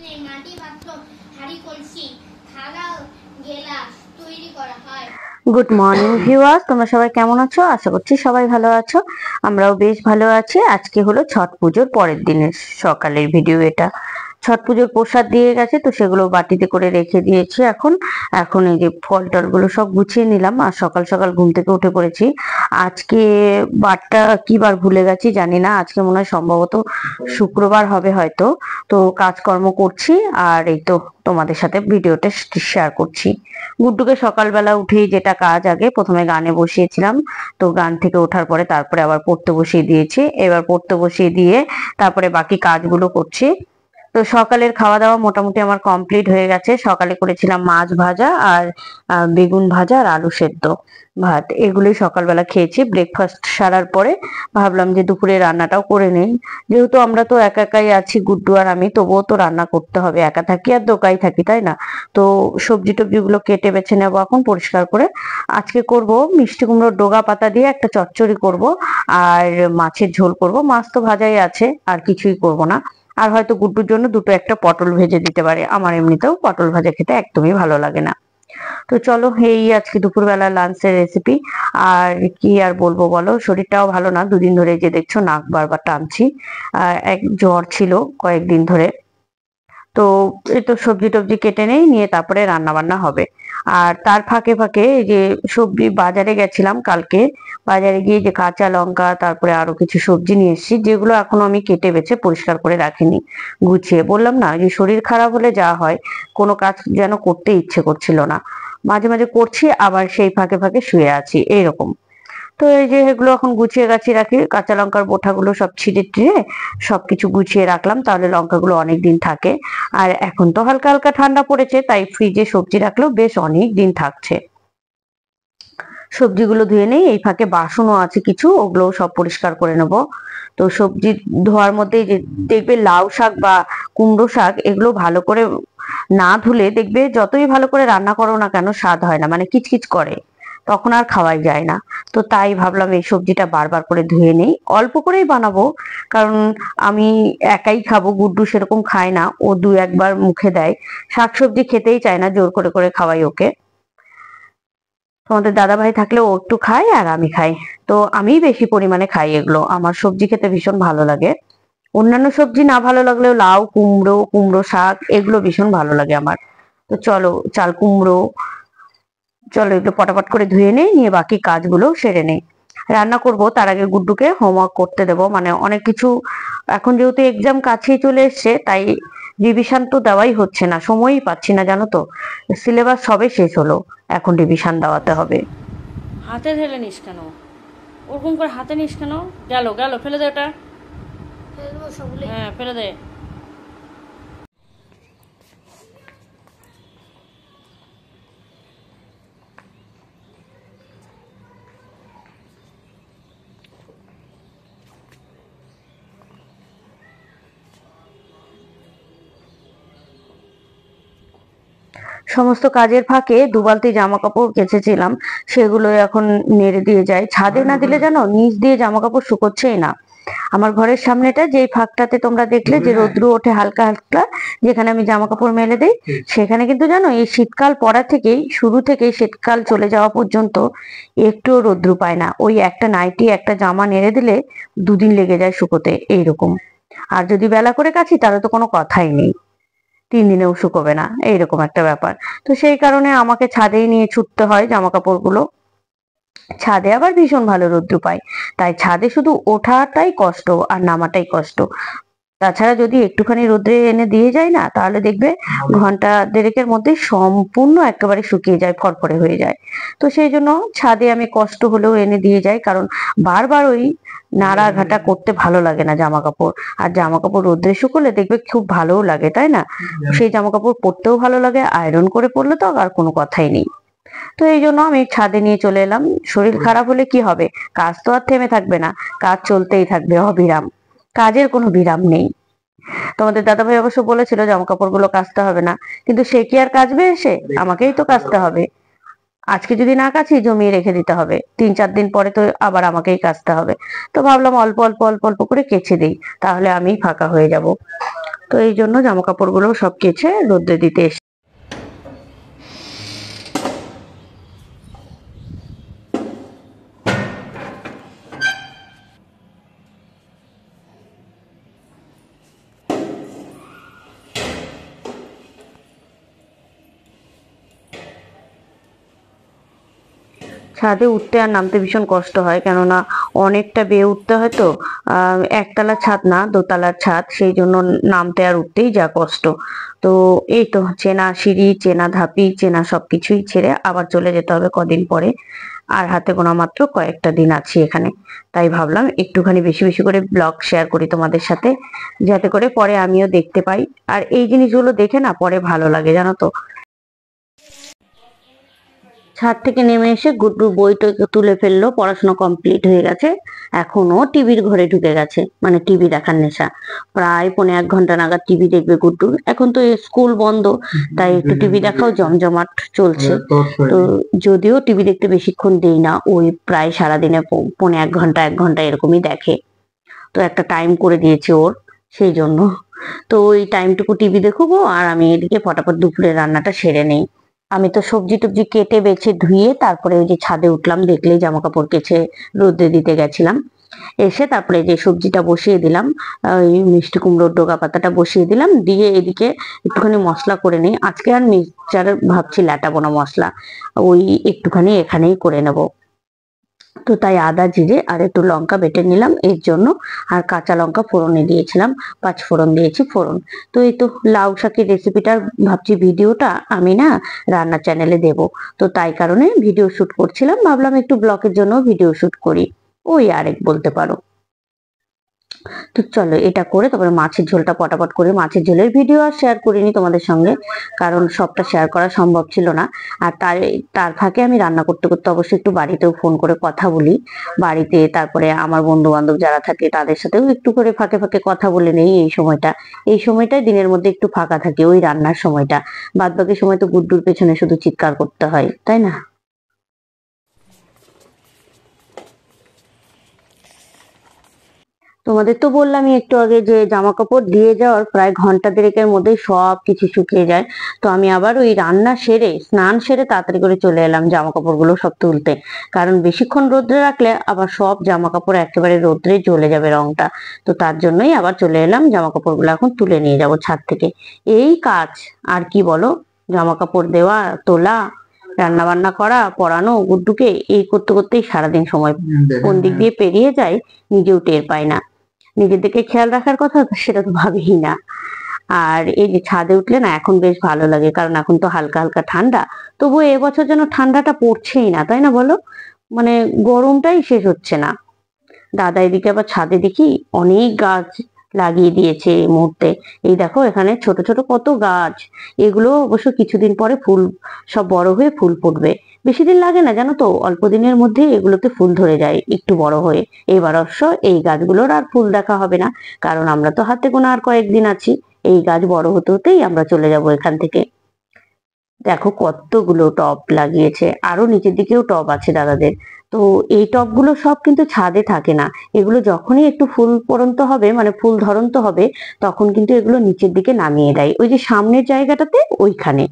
মাটি পাত্র হাঁড়ি কলসি থালা গেলাস তৈরি করা হয়। গুড মর্নিং ভিউয়ার্স, তোমরা সবাই কেমন আছো? আশা করছি সবাই ভালো আছো। আমরাও বেশ ভালো আছি। আজকে হলো ছট পুজোর পরের দিনের সকালের ভিডিও এটা। ছট পুজোর প্রসাদ দিয়ে গেছে, তো সেগুলো বাটিতে করে রেখে দিয়েছি। এখন এই যে ফল টলগুলো সব গুছিয়ে নিলাম, আর সকাল সকাল ঘুম থেকে উঠে পড়েছি। আজকে বারটা কি বার ভুলে গেছি জানি না, আজকে মনে হয় সম্ভবত শুক্রবার হবে হয়তো। তো কাজকর্ম করছি, আর এই তো তোমাদের সাথে ভিডিওটা শেয়ার করছি। গুড্ডুকে সকালবেলা উঠেই যেটা কাজ, আগে প্রথমে গানে বসিয়েছিলাম, তো গান থেকে ওঠার পরে তারপরে আবার পড়তে বসিয়ে দিয়েছি। এবার পড়তে বসিয়ে দিয়ে তারপরে বাকি কাজগুলো করছি। তো সকালের খাওয়া দাওয়া মোটামুটি আমার কমপ্লিট হয়ে গেছে। সকালে করেছিলাম মাছ ভাজা আর বেগুন ভাজা আর আলু সেদ্ধ ভাত, এগুলোই সকালবেলা খেয়েছি। ব্রেকফাস্ট সারার পরে ভাবলাম যে দুপুরে রান্নাটাও করে নেই, যেহেতু আমরা তো একা একাই আছি, গুড্ডু আর আমি, তবুও তো রান্না করতে হবে, একা থাকি আর দোকাই থাকি, তাই না? তো সবজি টবজি গুলো কেটে বেছে নেবো এখন পরিষ্কার করে। আজকে করব মিষ্টি কুমড়োর ডগা পাতা দিয়ে একটা চচ্চড়ি করব, আর মাছের ঝোল করব। মাছ তো ভাজাই আছে, আর কিছুই করব না। আর হয়তো গুড্ডুর জন্য দুটো একটা পটল ভেজে দিতে পারে, আমার এমনিতেও পটল ভাজা খেতে একদমই ভালো লাগে না। তো চলো, এই আজকে দুপুরবেলা লাঞ্চের রেসিপি। আর কি আর বলবো বলো, শরীরটাও ভালো না, দুদিন ধরে যে দেখছো নাক বারবার টানছি। এক জ্বর ছিল কয়েকদিন ধরে। তো এই তো সবজি টবজি কেটে নেই, নিয়ে তারপরে রান্না বান্না হবে। আর তার ফাঁকে ফাঁকে এই যে সবজি বাজারে গেছিলাম কালকে, বাজারে গিয়ে যে কাঁচা লঙ্কা তারপরে আরো কিছু সবজি নিয়ে এসেছি, যেগুলো এখনো আমি কেটে বেছে পরিষ্কার করে রাখিনি গুছিয়ে। বললাম না, যে শরীর খারাপ হলে যা হয়, কোনো কাজ যেন করতে ইচ্ছে করছিল না। মাঝে মাঝে করছি, আবার সেই ফাঁকে ফাঁকে শুয়ে আছি, এইরকম। তো এই যে এগুলো এখন গুছিয়ে গাছিয়ে রাখি, কাঁচা লঙ্কার বোঁটাগুলো সব ছিঁড়ে টিড়ে সবকিছু গুছিয়ে রাখলাম, তাহলে লঙ্কাগুলো অনেক দিন থাকে। আর এখন তো হালকা হালকা ঠান্ডা পড়েছে, তাই ফ্রিজে সবজি রাখলেও বেশ অনেক দিন থাকছে। সবজিগুলো ধুয়ে নেই, এই ফাঁকে বাসনও আছে কিছু, ওগুলো সব পরিষ্কার করে নেব। তো সবজি ধোয়ার মধ্যে যে দেখবে লাউ শাক বা কুমড়ো শাক, এগুলো ভালো করে না ধুলে দেখবে যতই ভালো করে রান্না করো না কেন স্বাদ হয় না, মানে কিচকিচ করে, তখন আর খাওয়াই যায় না। তো তাই ভাবলাম এই সবজিটা বারবার করে ধুয়ে নেই, অল্প করেই বানাবো, কারণ আমি একাই খাবো, গুড্ডু সেরকম খায় না, ও দু একবার মুখে দেয়, শাকসবজি খেতেই চায় না, জোর করে করে খাওয়াই ওকে। তোমাদের দাদা ভাই থাকলে ও একটু খায় আর আমি খাই, তো আমি বেশি পরিমাণে খাই এগুলো, আমার সবজি খেতে ভীষণ ভালো লাগে। অন্যান্য সবজি না ভালো লাগলেও লাউ কুমড়ো কুমড়ো শাক এগুলো ভীষণ ভালো লাগে আমার। তো চলো, চাল কুমড়ো, চলো এগুলো পটাপট করে ধুয়ে নেই, নিয়ে বাকি কাজগুলো সেরে নেই। রান্না করব তার আগে গুড্ডুকে হোমওয়ার্ক করতে দেব, মানে অনেক কিছু, এখন যেহেতু এক্সাম কাছেই চলে এসছে, তাই রিভিশন তো দেওয়াই হচ্ছে না, সময়ই পাচ্ছি না, জানো তো। সিলেবাস সবে শেষ হলো, এখন রিভিশন দেওয়াতে হবে। হাতে ঢেলে নিস কেন? ওরকম করে হাতে নিস কেন? গেল গেল, ফেলে দে ওটা। ফেলবো সবগুলো। হ্যাঁ, ফেলে দে। সমস্ত কাজের ফাঁকে দু বালতি জামা কাপড় কেচেছিলাম, সেগুলো এখন নেড়ে দিয়ে যায়। ছাদে না দিলে জানো, নিচ দিয়ে জামা কাপড় শুকোচ্ছেই না। আমার ঘরের সামনেটা, যেই ফাঁকটাতে তোমরা দেখলে যে রোদ্রু ওঠে হালকা হালকা, যেখানে আমি জামা কাপড় মেলে দিই, সেখানে কিন্তু জানো এই শীতকাল পড়া থেকেই, শুরু থেকেই শীতকাল চলে যাওয়া পর্যন্ত একটুও রোদ্রু পায় না। ওই একটা নাইটি একটা জামা নেড়ে দিলে দুদিন লেগে যায় শুকোতে, এইরকম। আর যদি বেলা করে কাছি তাহলে তো কোনো কথাই নেই, 3 দিনেও শুকোবে না, এইরকম একটা ব্যাপার। তো সেই কারণে আমাকে ছাদেই নিয়ে ছুটতে হয় জামা কাপড়গুলো। ছাদে আবার ভীষণ ভালো রোদ্দুর পাই, তাই ছাদে শুধু ওঠাটাই কষ্ট আর নামাটাই কষ্ট। তাছাড়া যদি একটুখানি রোদ্রে এনে দিয়ে যায় না, তাহলে দেখবে ঘন্টা দেড়েকের মধ্যে সম্পূর্ণ একেবারে শুকিয়ে যায়, ফরফরে হয়ে যায়। তো সেই জন্য ছাদে আমি কষ্ট হলেও এনে দিয়ে যাই, কারণ বারবার ওই নাড়া ঘাটা করতে ভালো লাগে না জামা কাপড়। আর জামা কাপড় রোদ্রে শুকোলে দেখবে খুব ভালোও লাগে, তাই না? সেই জামা কাপড় পরতেও ভালো লাগে, আয়রন করে পরলে তো আর কোনো কথাই নেই। তো এই জন্য আমি ছাদে নিয়ে চলে এলাম। শরীর খারাপ হলে কি হবে, কাজ তো আর থেমে থাকবে না, কাজ চলতেই থাকবে অবিরাম, কাজের কোনো বিরাম নেই। তোমাদের দাদাভাই অবশ্য বলেছিল জামা কাপড় গুলো কাচতে হবে না, কিন্তু সে কি আর কাচবে এসে? আমাকেই তো কাচতে হবে। আজকে যদি না কাচি, জমিয়ে রেখে দিতে হবে, 3-4 দিন পরে তো আবার আমাকেই কাচতে হবে। তো ভাবলাম অল্প অল্প অল্প অল্প করে কেচে দিই, তাহলে আমি ফাঁকা হয়ে যাব। তো এই জন্য জামা কাপড়গুলো সব কেচে রোদ্রে দিতে এসে ছাদে উঠতে আর নামতে ভীষণ কষ্ট হয়, কেননা অনেকটা বেয়ে উঠতে হয় তো। একতলা ছাদ না, দোতলার ছাদ, সেই জন্য নামতে আর উঠতেই যা কষ্ট। তো এই তো চেনা সিঁড়ি, চেনা ধাপি, চেনা সবকিছুই ছেড়ে আবার চলে যেতে হবে কদিন পরে। আর হাতে গোনা মাত্র কয়েকটা দিন আছি এখানে, তাই ভাবলাম একটুখানি বেশি বেশি করে ব্লগ শেয়ার করি তোমাদের সাথে, যাতে করে পরে আমিও দেখতে পাই। আর এই জিনিসগুলো দেখে না পরে ভালো লাগে, জানো তো। ছাদ থেকে নেমে এসে গুড্ডু বইটা তুলে ফেললো, পড়াশোনা কমপ্লিট হয়ে গেছে। এখনো টিভির ঘরে ঢুকে গেছে, মানে টিভি দেখার নেশা। প্রায় 1.5 ঘন্টা নাগাদ টিভি দেখবে গুড্ডুর। এখন তো স্কুল বন্ধ, তাই একটু টিভি দেখাও জমজমাট চলছে। তো যদিও টিভি দেখতে বেশিক্ষণ দেই না, ওই প্রায় সারাদিনে 1.5 ঘন্টা 1 ঘন্টা এরকমই দেখে। তো একটা টাইম করে দিয়েছে ওর, সেই জন্য। তো ওই টাইমটুকু টিভি দেখবো, আর আমি এদিকে ফটাফট দুপুরের রান্নাটা সেরে নেই। আমি তো সবজি টবজি কেটে বেছে ধুয়ে তারপরে ওই যে ছাদে উঠলাম, দেখলেই জামা কাপড় কেচে রোদে দিতে গেছিলাম। এসে তারপরে যে সবজিটা বসিয়ে দিলাম, ওই মিষ্টি কুমড়োর ডগা পাতাটা বসিয়ে দিলাম, দিয়ে এদিকে একটুখানি মশলা করে নিই। আজকে আর মিক্সচার ভাবছি ল্যাটাবো না মশলা, ওই একটুখানি এখানেই করে নেব। তো তাই আদা জিরে আর একটু লঙ্কা বেটে নিলাম এর জন্য, আর কাঁচা লঙ্কা ফোড়নে দিয়েছিলাম, 5 ফোড়ন দিয়েছি ফোড়ন। তো এই তো লাউ শাকের রেসিপিটার ভাবছি ভিডিওটা আমি না রান্নার চ্যানেলে দেব। তো তাই কারণে ভিডিও শুট করছিলাম, ভাবলাম একটু ব্লগের জন্য ভিডিও শুট করি, ওই আরেক বলতে পারো। তো চলো এটা করে তারপরে মাছের ঝোলটা পটাপট করে, মাছের ঝোলের ভিডিও আর শেয়ার করিনি তোমাদের সঙ্গে, কারণ সবটা শেয়ার করা সম্ভব ছিল না। আর তার ফাঁকে আমি রান্না করতে করতে অবশ্যই একটু বাড়িতেও ফোন করে কথা বলি বাড়িতে, তারপরে আমার বন্ধু বান্ধব যারা থাকে তাদের সাথেও একটু করে ফাঁকে ফাঁকে কথা বলে নেই। এই সময়টাই দিনের মধ্যে একটু ফাঁকা থাকে, ওই রান্নার সময়টা। বাদ বাকি সময় তো গুড্ডুর পেছনে শুধু চিৎকার করতে হয়, তাই না? তোমাদের তো বললামই একটু আগে যে জামা কাপড় দিয়ে যাওয়ার প্রায় ঘন্টা দেড়েকের মধ্যেই সব কিছু শুকিয়ে যায়। তো আমি আবার ওই রান্না সেরে স্নান সেরে তাড়াতাড়ি করে চলে এলাম জামা কাপড়গুলো সব তুলতে, কারণ বেশিক্ষণ রোদ্রে রাখলে আবার সব জামা কাপড় একেবারে রোদ্রে জ্বলে যাবে রংটা। তো তার জন্যই আবার চলে এলাম, জামা কাপড়গুলো এখন তুলে নিয়ে যাব ছাদ থেকে। এই কাজ আর কি বলো, জামা কাপড় দেওয়া, তোলা, রান্না বান্না করা, পড়ানো গুড্ডুকে, এই করতে করতেই সারাদিন সময় কোন দিক দিয়ে পেরিয়ে যায় নিজেও টের পায় না। নিজের দিকে খেয়াল রাখার কথা সেটা তো ভাবিই না। আর এই যে ছাদে উঠলে না এখন বেশ ভালো লাগে, কারণ এখন তো হালকা হালকা ঠান্ডা। তবুও এবছর যেন ঠান্ডাটা পড়ছেই না, তাই না বলো? মানে গরমটাই শেষ হচ্ছে না। দাদা এদিকে আবার ছাদে দেখি অনেক গাছ লাগিয়ে দিয়েছে এই মুহূর্তে। এই দেখো এখানে ছোট ছোট কত গাছ, এগুলো অবশ্য কিছুদিন পরে ফুল সব বড় হয়ে ফুল ফুটবে। বেশি দিন লাগে না জানো তো, অল্প দিনের মধ্যে এগুলোতে ফুল ধরে যায় একটু বড় হয়ে। এবার অবশ্য এই গাছগুলোর আর ফুল দেখা হবে না, কারণ আমরা তো হাতে গোনা আর কয়েকদিন আছি। এই গাছ বড় হতে হতেই আমরা চলে যাব এখান থেকে। দেখো কতগুলো টব লাগিয়েছে, আরো নিচের দিকেও টব আছে দাদাদের। তো এই টবগুলো সব কিন্তু ছাদে থাকে না, এগুলো যখনই একটু ফুল পড়ন্ত হবে, মানে ফুল ধরন্ত হবে, তখন কিন্তু এগুলো নিচের দিকে নামিয়ে দেয়, ওই যে সামনের জায়গাটাতে ওইখানে।